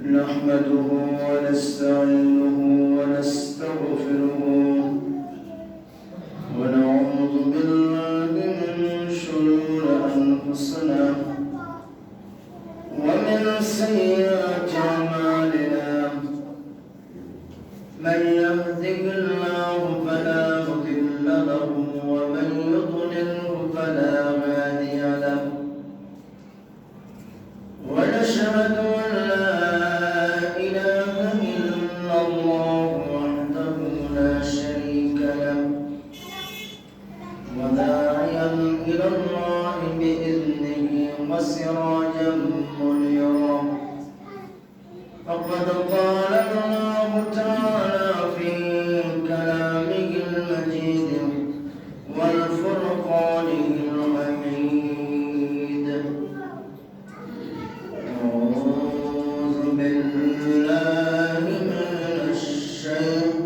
نحمده ونستعينه ونستغفره ونعوذ بالله من شرور أنفسنا ومن سيئات أعمالنا من يهده الله فلا مضل له ومن يضلله فلا هادي له ونشهد أن لا إله إلا الله وحده لا شريك له وداعيا إلى الله بإذنه وسراجا منيرا فقد قال الله تعالى في كلامه المجيد والفرقانه الحميد أعوذ بالله من الشيطان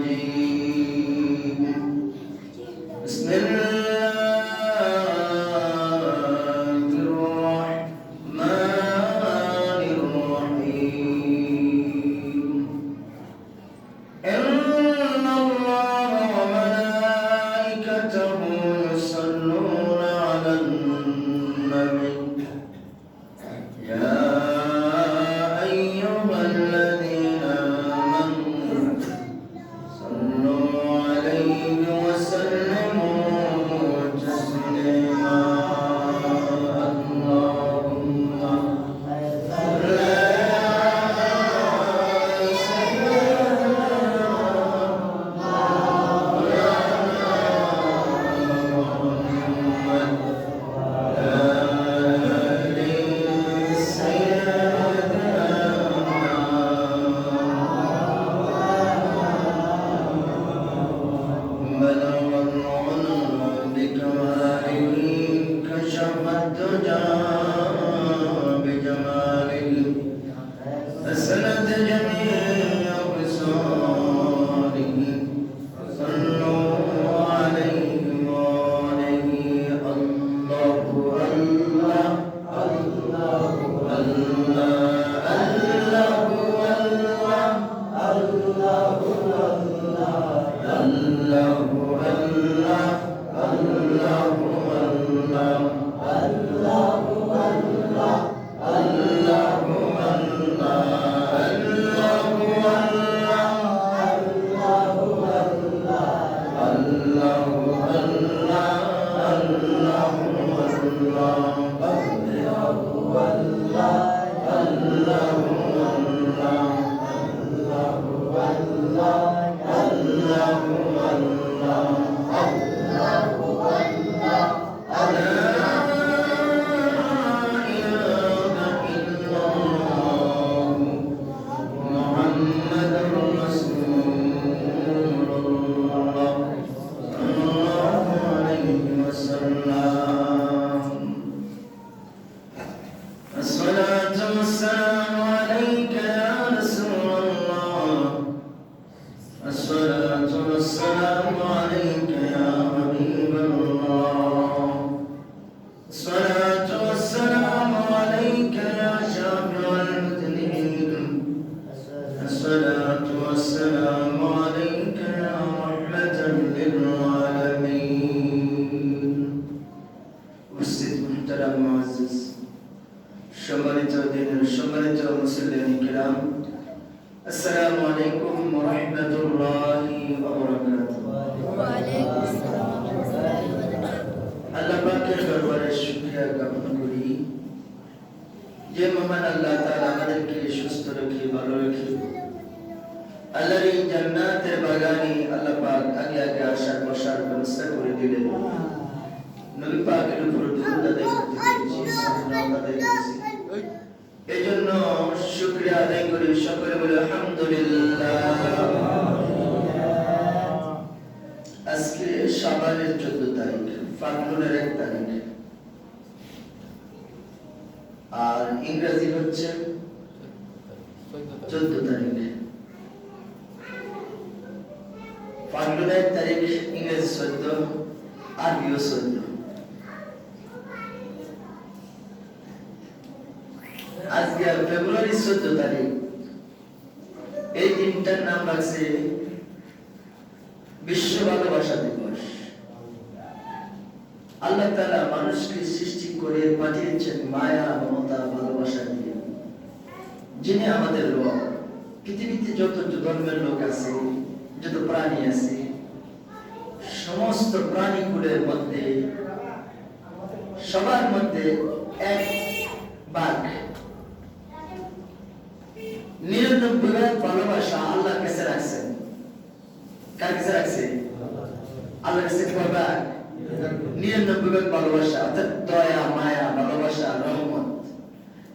الرجيم بسم الله الرحمن الرحيم إن الله وملائكته يصلون على النبي يا أيها الذين آمنوا صلوا عليه وسلموا تسليما اللهم صل على سيدنا محمد فسنت جميع خصاله صلوا عليه وآله الله الله الله الصلاة والسلام عليك يا رسول الله الصلاة والسلام عليك يا حبيب الله الصلاة والسلام عليك يا شافع المذنبين الصلاة والسلام عليك يا رحمة للعالمين উপস্থিত মুহতারাম মুআজ্জিজ সম্মানিত দিনের সম্মানিত মুসলিম কিরাম আসসালামু আলাইকুম ওয়া রাহমাতুল্লাহি ওয়া বারাকাতুহু ওয়া আলাইকুম আসসালাম ওয়া রাহমাতুল্লাহি ওয়া বারাকাতুহু আল্লাহ পাকের দরবারে শুকরিয়া জ্ঞাপন করি যে মহান আল্লাহ তাআলা আমাদেরকে সুস্থ রেখে ভালো রেখে আল্লাহর এই জান্নাতের বাগানে আল্লাহ পাক আগে আগে আসার বসার ব্যবস্থা করে দিলেন নবী পাকের উপর দরুদ আদায় করতে পেরেছি সালাত আদায় করেছি এজন্য শুকরিয়া আদায় করি সকলে বলে আলহামদুলিল্লাহ আজকে শাবানের 14 তারিখ ফাল্গুনের 1 তারিখ আর ইংরেজি হচ্ছে 14 তারিখ ফাল্গুনের 1 তারিখ ইংরেজি 14 আরবিও 14 আজকে ফেব্রুয়ারি 14 তারিখ। এই দিনটার নাম রাখছে বিশ্ব ভালোবাসা দিবস। আল্লাহ তাআলা মানুষকে সৃষ্টি করে পাঠিয়েছেন মায়া, মমতা, ভালোবাসা দিয়ে, যিনি আমাদের রব। পৃথিবীতে যত ধর্মের লোক আছে, যত প্রাণী আছে, সমস্ত প্রাণীগুলোর মধ্যে সবার মধ্যে এক বাঘ 99 ভালোবাসা আল্লাহর কাছে রাখছেন। কার কাছে রাখছে? আল্লাহর কাছে। কয়টা? 99 ভালোবাসা, অর্থাৎ দয়া, মায়া, ভালোবাসা, রহমত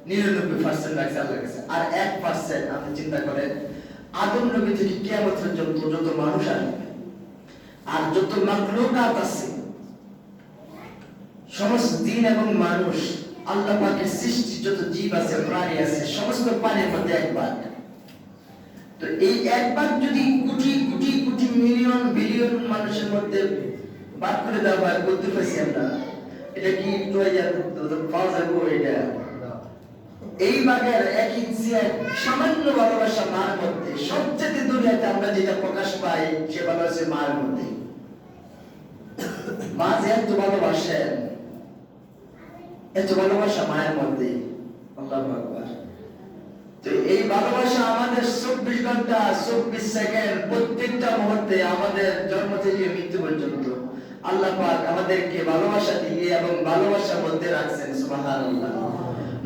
99% রাখছে আল্লাহর কাছে। আর 1% আপনি চিন্তা করেন, আদম নবী থেকে কিয়ামত পর্যন্ত যত মানুষ আসবে আর যত মাখলুকাত আছে, সমস্ত জিন এবং মানুষ, আল্লাহ পাকের সৃষ্টি যত জীব আছে, প্রাণী আছে, সমস্ত প্রাণীর মধ্যে এক ভাগ। তো এই এক ভাগ যদি কোটি কোটি কোটি মিলিয়ন বিলিয়ন মানুষের মধ্যে ভাগ করে দেওয়া হয়, করতে পারছি আমরা, এটা কি পাওয়া যাবো? এটা এই ভাগের 1 ইঞ্চি সামান্য ভালোবাসা মার মধ্যে, সবচেয়ে দুনিয়াতে আমরা যেটা প্রকাশ পাই সে ভালোবাসা মার মধ্যে। মা যে এত ভালোবাসেন, এত ভালোবাসা মায়ের মধ্যে। আল্লাহু আকবার। তো এই ভালোবাসা আমাদের 24 ঘন্টা 24 সেকেন্ড, প্রত্যেকটা মুহূর্তে, আমাদের জন্ম থেকে মৃত্যু পর্যন্ত আল্লাহ পাক আমাদেরকে ভালোবাসা দিয়ে এবং ভালোবাসার মধ্যে রাখছেন। সুবহানাল্লাহ।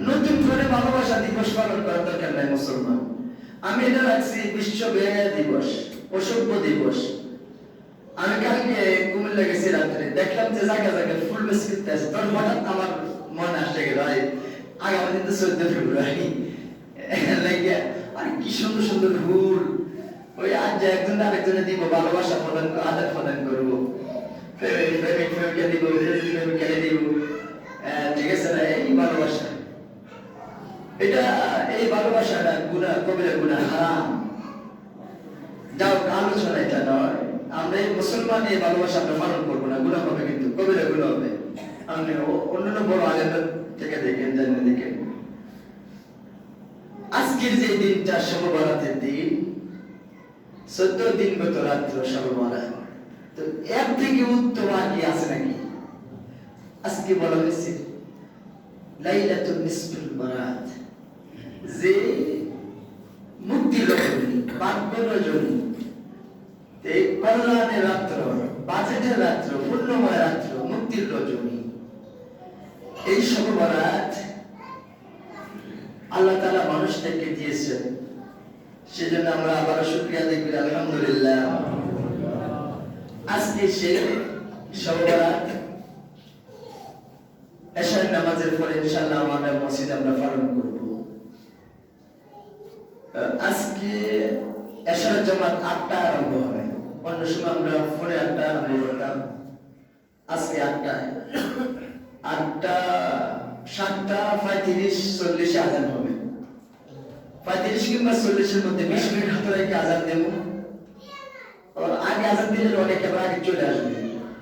নতুন করে ভালোবাসা দিবস পালন করার দরকার নাই মুসলমান। আমি এটা রাখছি বিশ্ব বেহায়া দিবস, অসভ্য দিবস। আমি কালকে কুমিল্লা গেছি, রাত্রে দেখলাম যে জায়গা জায়গায় ফুল বেশ করতে আছে। তখন হঠাৎ আমার মনে আসে গেল, আগামী দিন তো 14 ফেব্রুয়ারি, আর কি সুন্দর সুন্দর ফুল। ওই আজ যে একজন আরেকজনে দিব, ভালোবাসা প্রদান, আদান প্রদান করবো, প্রেমিককে দিব, প্রেমিককে দিব। ঠিক আছে না? এই ভালোবাসা, এটা এই ভালোবাসাটা গুনাহ, কবিরা গুনাহ, হারাম। যাও, আলোচনা এটা নয়। আমরা এই মুসলমান এই ভালোবাসা আমরা পালন করবো না, গুনাহ হবে, কিন্তু কবিরা গুনাহ হবে। আপনি অন্যান্য বড় আলেম থেকে দেখেন, জানেন, দেখেন আজকের যে দিনটা শবে বরাতের দিন, 14 দিন গত রাত্র শবে বরাত। তো এর থেকে উত্তম আর কি আছে নাকি? আজকে বলা হয়েছে লাইলাতুন নিসফুল বরাত, যে মুক্তির রজনী, ভাগ্য রজনী, কল্যাণের রাত্র, বাজেটের রাত্র, পূর্ণময় রাত্র, মুক্তির রজনী। এই শবে বরাত আল্লাহ তাআলা মানুষদেরকে দিয়েছেন, সেজন্য আমরা আবারও শুকরিয়া আদায় করি, আলহামদুলিল্লাহ। আজকে সে শবে বরাত এশার নামাজের পরে ইনশাআল্লাহ আমাদের মসজিদে আমরা পালন করব। আজকে এশার জামাত 8টা আরম্ভ হবে। অন্য সময় আমরা ফোনে 8টা আরম্ভ করতাম, আজকে 8টায়, 8টা 7টা 35 40 আজান হবে। 35 কিংবা 40 এর মধ্যে 20 মিনিট হাতে রেখে আজান দেব। আগে আজান দিলে অনেকে আগে চলে আসবে,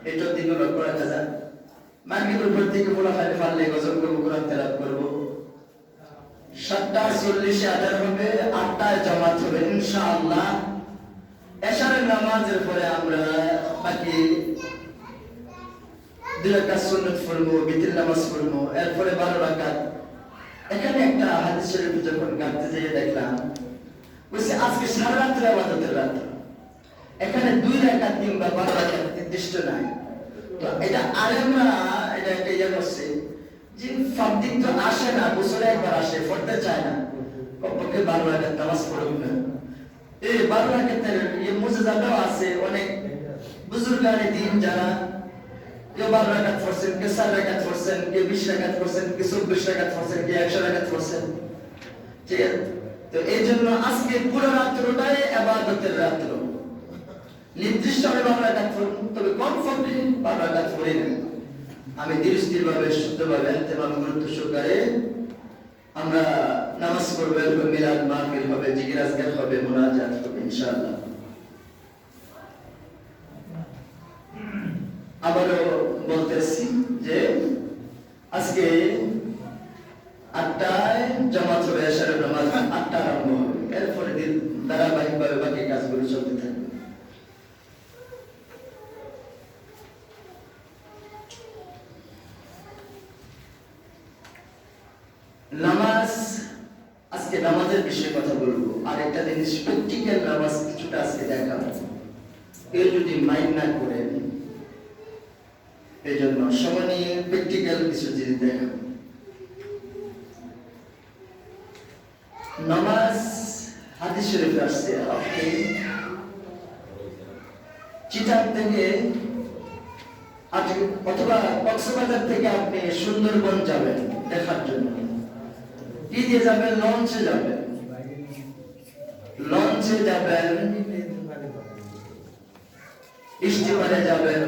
এটা দিনও লক্ষ্য রাখা যায়। মাগরিবের পর থেকে বলা হয় পারলে গজল করবো, কোরআন তেলাওয়াত করবো। 7টা 40 আজান হবে, 8টায় জামাত হবে ইনশাআল্লাহ। এশারের নামাজের পরে আমরা বাকি 2 রাকাত সুন্নাত পড়বো, বিতির নামাজ পড়বো, এরপরে 12 রাকাত। এখানে একটা হাদিস শরীফ যখন গাঁথতে যেয়ে দেখলাম, বলছে আজকে সারা রাত্রে ইবাদতের রাত। এখানে 2 রাকাত কিংবা 12 রাকাত নির্দিষ্ট নাই। তো এটা আলেমরা এটা একটা ইয়ে করছে যে ফার্দিক তো আসে না, বছরে একবার আসে, পড়তে চায় না, কমপক্ষে 12 রাকাত নামাজ পড়ুক না। এই 12 রাকাতের এই মুজিজাটাও আছে। অনেক বুজুর্গানে দিন যারা কেউ 12 রাকাত পড়ছেন, কেউ 4 রাকাত পড়ছেন, কেউ 20 রাকাত পড়ছেন, কেউ 24 রাকাত পড়ছেন, কেউ 100 রাকাত পড়ছেন। ঠিক আছে? তো এই জন্য আজকে পুরো রাত্রটাই ইবাদতের রাত্র। নির্দিষ্ট আমি 12 রাকাত পড়ব, তবে কমপক্ষে 12 রাকাত পড়ে নেব। আমি ধীরস্থিরভাবে, শুদ্ধভাবে, ইহতিমাম, গুরুত্ব সহকারে আমরা নামাজ পড়ব। এরপর মিলাদ মাহফিল হবে, জিকির আজকার হবে, মুনাজাত হবে ইনশাআল্লাহ। আবারও বলতেছি যে আজকে 8টায় জামাত হবে, এশারের নামাজ 8টা আরম্ভ হবে, এরপরে দিন ধারাবাহিকভাবে বাকি কাজগুলো চলতে থাকবে। নামাজ, আজকে নামাজের বিষয়ে কথা বলবো। আর একটা জিনিস, প্র্যাকটিক্যাল নামাজ কিছুটা আজকে দেখাবো। কেউ যদি মাইন্ড না করেন, এই জন্য সময় নিয়ে প্র্যাকটিক্যাল কিছু জিনিস দেখাবো। নামাজ হাদিস শরীফে আসছে, আপনি চিটাং থেকে অথবা কক্সবাজার থেকে আপনি সুন্দরবন যাবেন দেখার জন্য। কি দিয়ে যাবেন? লঞ্চে যাবেন। লঞ্চে যাবেন, স্টিমারে যাবেন,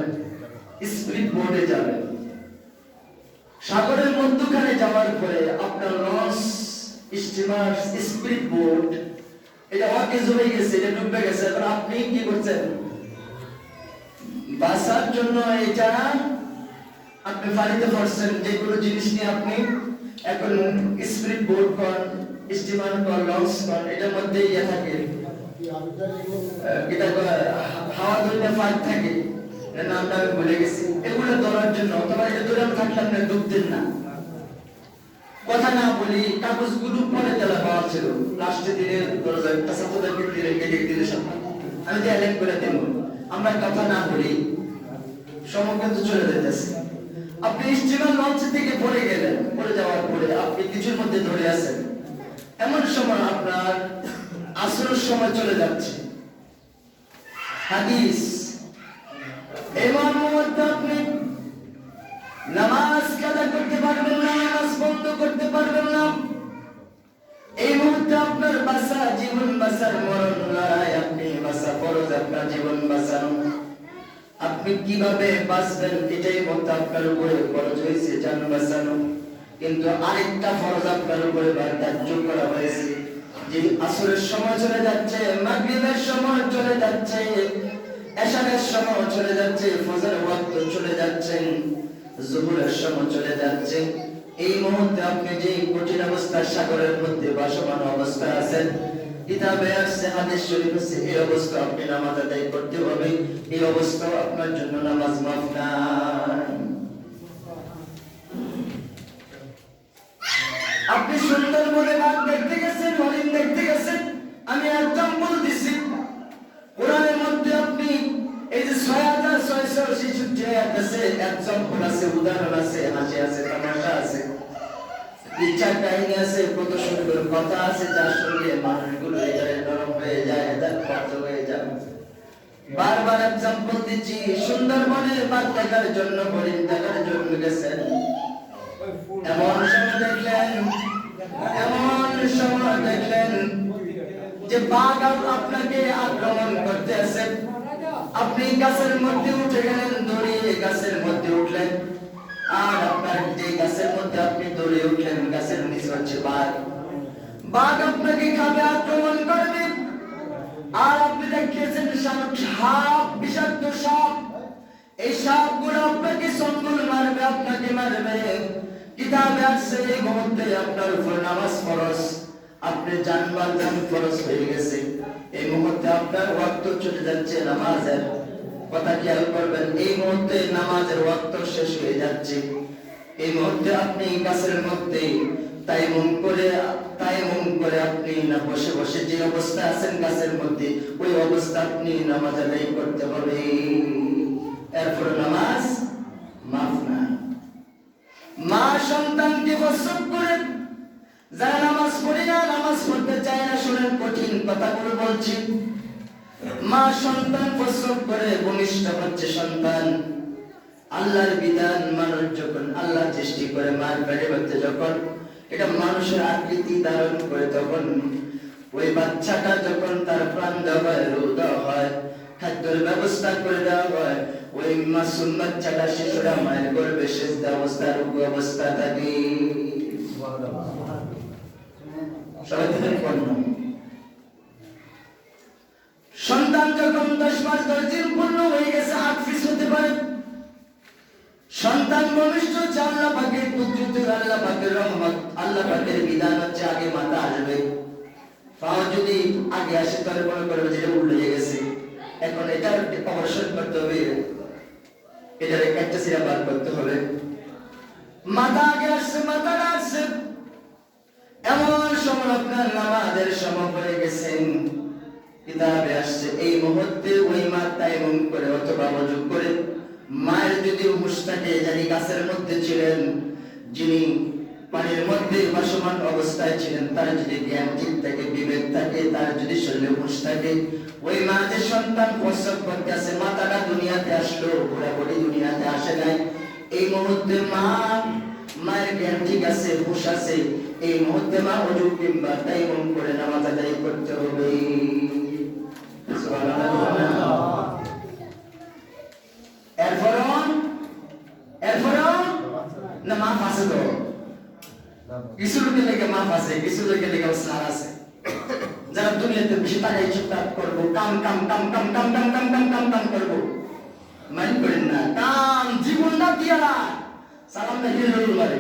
স্পিড বোটে যাবেন। সাগরের মধ্যখানে যাওয়ার পরে আপনার লঞ্চ, স্টিমার, স্পিড বোট এটা অকেজ হয়ে গেছে, এটা ডুবে গেছে। এখন আপনি কি করছেন? বাঁচার জন্য এটা আপনি পানিতে পড়ছেন, যে কোনো জিনিস নিয়ে আপনি এখন স্পিড বোট করেন, স্টিমার করেন, লঞ্চ করেন, এটার মধ্যে ইয়ে থাকে, এটা হাওয়া ধরে ফাঁক থাকে, এর নামটা আমি ভুলে গেছি। এগুলো ধরার জন্য, অথবা এটা ধরে থাকলে আপনি ডুবতেন না। কথা না বলি, কাগজগুলো পরে তেলা পাওয়া ছিল, লাস্টে দিনে একটা ছাত্রদেরকে দিলে কেটে দিলে সব আমি যে অ্যালেন করে দেব। আমরা কথা না বলি, সময় কিন্তু চলে যেতেছে। আপনি স্টিমার লঞ্চ থেকে পড়ে গেলেন, পড়ে যাওয়ার পরে আপনি কিছুর মধ্যে ধরে আছেন। এমন সময় আপনার আসরের সময় চলে যাচ্ছে। হাদিস, এমন মুহূর্তে আপনি নামাজ কাজা করতে পারবেন না, নামাজ বন্ধ করতে পারবেন না। এই মুহূর্তে আপনার বাঁচা, জীবন বাঁচার মরণ লড়াই, আপনি বাঁচা ফরজ, আপনার জীবন বাঁচানো। আপনি কিভাবে বাঁচবেন এটাই মত আপনার উপরে ফরজ হয়েছে, জান বাঁচানো। কিন্তু আরেকটা ফরজ আপনার উপরে ধার্য করা হয়েছে, যে আসরের সময় চলে যাচ্ছে, মাগরিবের সময় চলে যাচ্ছে, এশারের সময় চলে যাচ্ছে, ফজরের ওয়াক্ত চলে যাচ্ছে, যুহরের সময় চলে যাচ্ছে। এই মুহূর্তে আপনি যে কঠিন অবস্থার সাগরের মধ্যে ভাসমান অবস্থা আছেন, কিতাবে আছে, হাদিস শরীফ আছে, এই অবস্থা আপনি নামাজ আদায় করতে হবে। এই অবস্থা আপনার জন্য নামাজ মাফ না। আপনি সুন্দরবনে বাঘ দেখতে গেছেন, হরিণ দেখতে গেছেন, আমি এক্সাম্পল দিছি। কোরআনের মধ্যে আপনি এই যে 6666 আয়াত আছে, এক্সাম্পল আছে, উদাহরণ আছে, হাসি আছে, তামাশা আছে, ইচ্ছার কাহিনী আছে, কত সুন্দর কথা আছে, যার সঙ্গে মানুষগুলো হৃদয়ে নরম হয়ে যায়, পথ হয়ে যায়। বারবার এক্সাম্পল দিচ্ছি। সুন্দরবনে বাঘ দেখার জন্য, হরিণ দেখার জন্য গেছেন, এমন সময় দেখলেন যে বাঘ আপনাকে আক্রমণ করতে আসে। আপনি গাছের মধ্যে উঠে গেলেন, দৌড়িয়ে গাছের মধ্যে উঠলেন, আর আপনার যে গাছের মধ্যে আপনি দৌড়িয়ে উঠলেন, গাছের নিচে হচ্ছে বাঘ। বাঘ আপনাকে খাবে, আক্রমণ করবে। আর আপনি দেখেছেন সাপ, বিষাক্ত সাপ। এই সাপগুলো আপনাকে সঙ্গল মারবে, আপনাকে মারবে। কিতাবে আছে এই মুহূর্তে আপনার উপর নামাজ ফরজ, আপনি জানবান ফরজ হয়ে গেছে। এই মুহূর্তে আপনার ওয়াক্ত চলে যাচ্ছে নামাজের, কথা খেয়াল করবেন। এই মুহূর্তে নামাজের ওয়াক্ত শেষ হয়ে যাচ্ছে। এই মুহূর্তে আপনি গাছের মধ্যে তায়াম্মুম করে আপনি না বসে বসে যে অবস্থা আছেন গাছের মধ্যে, ওই অবস্থা আপনি নামাজ আদায় করতে হবে। এরপর নামাজ মাফ না। মা সন্তানকে প্রসব করে, যারা নামাজ পড়ে না, নামাজ পড়তে চায় না, শুনেন কঠিন কথাগুলো বলছি। মা সন্তান প্রসব করে, ভূমিষ্ঠ হচ্ছে সন্তান। আল্লাহর বিধান মানুষ যখন আল্লাহ সৃষ্টি করে, মার পেটে বাচ্চা যখন এটা মানুষের আকৃতি ধারণ করে, তখন ওই বাচ্চাটা যখন তার প্রাণ দেওয়া হয়, রূহ দেওয়া হয়, খাদ্যের ব্যবস্থা করে দেওয়া হয়, ওই মাসুম বাচ্চাটা, শিশুরা মায়ের গর্ভে সেজদা অবস্থা, রুকু অবস্থা থাকে। সন্তান যখন 10 মাস 10 দিন পূর্ণ হয়ে গেছে, 8 পিস হতে পারে। সন্তান ভবিষ্যৎ আল্লাহ পাকের কুদরত, আল্লাহ পাকের পাকের রহমত, আল্লাহ পাকের বিধান হচ্ছে আগে মাথা আসবে। পাও যদি আগে আসে তাহলে মনে করবে যে উল্টে গেছে, এখন এটা অপারেশন করতে হবে, এটার একটা সিরা বার করতে হবে। মাথা আগে আসছে, মাথা আসছে, এমন সময় আপনার নামাজের সময় হয়ে গেছেন, কিতাবে আসছে এই মুহূর্তে ওই মা তায়াম্মুম করে অথবা ওযু করে, মায়ের যদি হুঁশ থাকে, যিনি গাছের মধ্যে ছিলেন, যিনি পানির মধ্যে ভাসমান অবস্থায় ছিলেন, তার যদি জ্ঞান ঠিক থাকে, বিবেক থাকে, তার যদি শরীরে হুঁশ থাকে, ওই মা যে সন্তান প্রসব করতেছে, মাতাটা দুনিয়াতে আসলো, পুরোপুরি দুনিয়াতে আসে নাই, এই মুহূর্তে মায়ের জ্ঞান ঠিক আছে, হুঁশ আছে, এই মুহূর্তে মা ওযু কিংবা তায়াম্মুম করে নামাজ আদায় করতে হবে। এরপরও না মাফ আছে, তো কিছু লোকের লেগে মাফ আছে, কিছু লোকের লেগে সার আছে। যারা দুনিয়াতে বেশি টাকা ইচ্ছা করবো, কাম কাম কাম কাম কাম কাম কাম কাম কাম কাম করবো, মাইন্ড করেন না, কাম জীবনটা দিয়া সালামটা হিল মারে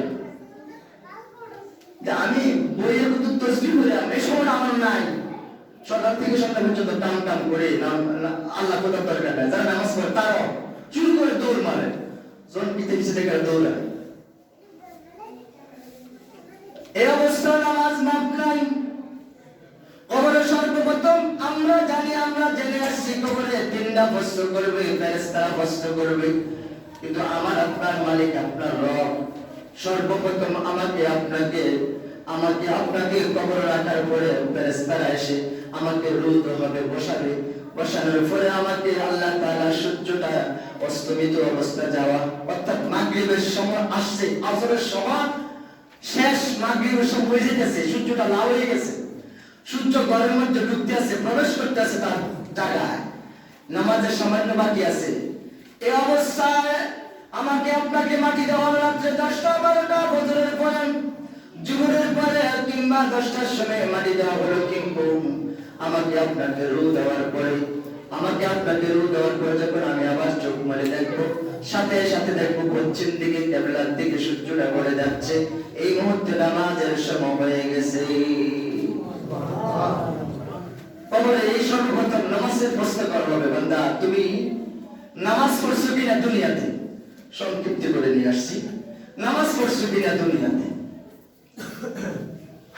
যে আমি বইয়ের মতো তসবিহ করিলাম, এই সময় আমার নাই, সকাল থেকে সন্ধ্যা পর্যন্ত কাম কাম করে আল্লাহ কোথাও দরকার নাই। যারা নামাজ পড়ে তারাও চুরি করে দৌড় মারে, জন পিতে পিছে দেখে দৌড়ায়। এই অবস্থা নামাজ মাপ নাই। কবরে সর্বপ্রথম আমরা জানি, আমরা জেনে আসছি, কবরে তিনটা প্রশ্ন করবে, ফেরেশতারা প্রশ্ন করবে, কিন্তু আমার আপনার মালিক আপনার রব সর্বপ্রথম আমাকে আপনাকে কবরে রাখার পরে ফেরেশতারা এসে আমাকে রুদ্ধ হবে, বসানোর পরে আমাকে আল্লাহ তাআলা সূর্যটা অস্তমিত অবস্থা যাওয়া, অর্থাৎ মাগরিবের সময় আসছে, আসরের সময় শেষ, মাগরিবের সময় হয়ে যেতেছে, সূর্যটা লাল হয়ে গেছে, সূর্য ঘরের মধ্যে ঢুকতে আছে, প্রবেশ করতে আছে তার জায়গায়, নামাজের সামান্য বাকি আছে। এই অবস্থায় আমাকে আপনাকে মাটি দেওয়ার রাত্রে 10টা 12টা বছরের পরে, জুহুরের পরে কিংবা 10টার সময় মাটি দেওয়া হলো, কিন্তু আমাকে আপনাকে রু দেওয়ার পরে যখন আমি আবার চোখ মেলে দেখবো, সাথে সাথে দেখবো পশ্চিম দিকে কিবলার দিকে সূর্যটা পড়ে যাচ্ছে, এই মুহূর্তে নামাজের সময় হয়ে গেছে। কবরে এই সর্বপ্রথম নামাজের প্রশ্ন করা হবে, বান্দা তুমি নামাজ পড়ছো কিনা দুনিয়াতে, সংক্ষিপ্ত করে নিয়ে আসছি, নামাজ পড়ছো কিনা দুনিয়াতে।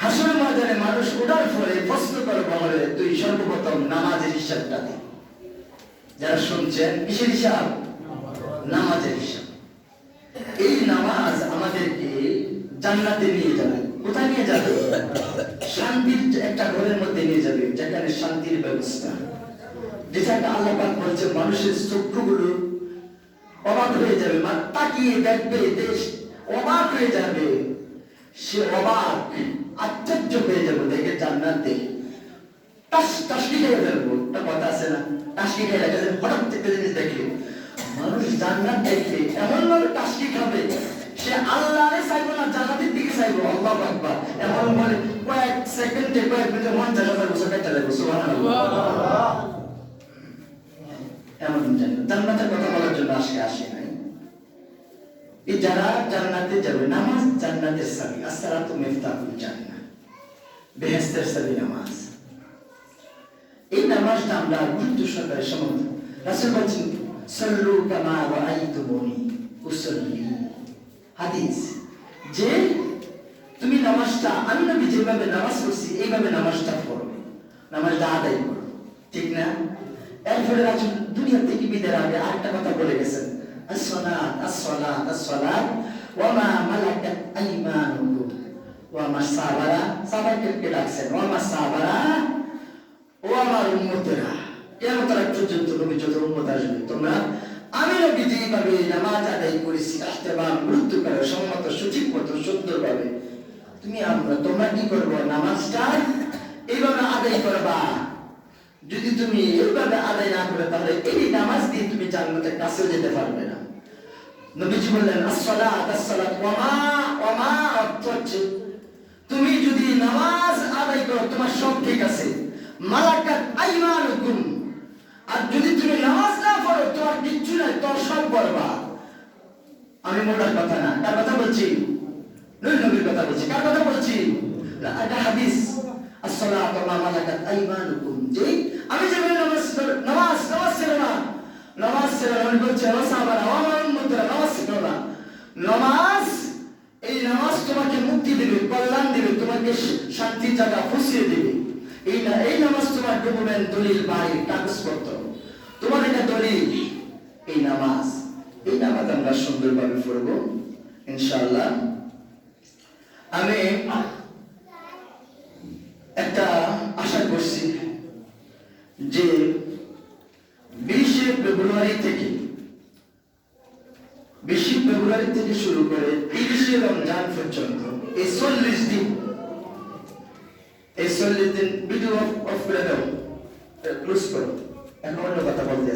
হাসরের ময়দানে মানুষ ওঠার পরে প্রশ্ন করবে, বলে তুই সর্বপ্রথম নামাজের হিসাবটা দে। যারা শুনছেন, কিসের হিসাব? নামাজের হিসাব। এই নামাজ আমাদেরকে জান্নাতে নিয়ে যাবে। কোথায় নিয়ে যাবে? শান্তির একটা ঘরের মধ্যে নিয়ে যাবে, যেখানে শান্তির ব্যবস্থা, যেখানে আল্লাহ পাক বলছে মানুষের চক্ষুগুলো অবাক হয়ে যাবে, তাকিয়ে দেখবে, দেশ অবাক হয়ে যাবে, সে অবাক আশ্চর্য হয়ে যাবে দেখে জান্নাত দেখে। টাসকি খেয়ে ফেলবো, একটা কথা আছে না, টাসকি খেয়ে রাখা যায়, হঠাৎ একটা জিনিস দেখলে মানুষ জান্নাত দেখলে এমন ভাবে টাসকি খাবে, সে আল্লাহরে চাইবো না, জান্নাতের দিকে চাইবো। আল্লাহু আকবার। এমন বলে কয়েক সেকেন্ডে, কয়েক মিনিটে 50,000 বছর কেটে যাবে। সুবহানাল্লাহ। এমন জান্নাতের কথা বলার জন্য আসে নাই। এই যারা জান্নাতে যাবে, নামাজ জান্নাতের চাবি, আসসালাতু মিফতাহুল জান্নাহ, বেহেশতের চাবি নামাজ। এই নামাজটা আমরা গুরুত্ব সহকারে সমর্থ। রাসূল বলেছেন সাল্লু কামা রাআইতুমুনি উসাল্লি, হাদিস, যে তুমি নামাজটা, আমি নবী যেভাবে নামাজ পড়ছি এইভাবে নামাজটা পড়ো, নামাজটা আদায় করো, ঠিক না? এরপরে রাসূল দুনিয়া থেকে বিদায়ের আগে আরেকটা কথা বলে গেছেন, as-salat as-salat as-salat wa ma malakat aymanukum wa ma sabara, সাহাবাকে ডাকছেন, wa ma sabara ও আমার উম্মতেরা, কিয়ামত পর্যন্ত নবী যত উম্মত আসবে, তোমরা আমি নবী যেভাবে নামাজ আদায় করেছি আস্তেবান গুরুত্ব করে সম্মত সঠিক মতো সুন্দরভাবে তোমরা কি করবো, নামাজটা এইভাবে আদায় করবা। যদি তুমি এইভাবে আদায় না করে, তাহলে এই নামাজ দিয়ে তুমি জান্নাতের কাছেও যেতে পারবে না। নবীজি বললেন as-salat as-salat ওয়া মা অর্থ হচ্ছে তুমি যদি নামাজ আদায় করো তোমার সব ঠিক আছে, মালাকাত আইমানুকুম, আর যদি তুমি নামাজ না পড়ো তোমার কিচ্ছু নাই, তোর সব বরবাদ। আমি মোটার কথা না, তার কথা বলছি, নবীর কথা বলছি। মালাকাত আইমানুকুম, যে আমি যেভাবে নামাজ ছিল না, নামাজ ছিল না, আমি বলছি সাহাবারা, আমার উম্মতরা নামাজ ছিল না। নামাজ, এই নামাজ তোমাকে মুক্তি দেবে, কল্যাণ দেবে, তোমাকে শান্তির জায়গা পৌঁছিয়ে দেবে। এই নামাজ তোমার ডকুমেন্ট, দলিল, বাড়ি, কাগজপত্র, তোমার এটা দলিল। এই নামাজ আমরা সুন্দরভাবে পড়ব ইনশাআল্লাহ। আমি একটা আশা করছি যে 20 ফেব্রুয়ারি থেকে শুরু করে 30 রমজান পর্যন্ত এই 40 দিন ভিডিও অফ করে দাও, ক্লোজ করো, এখন অন্য কথা বলতে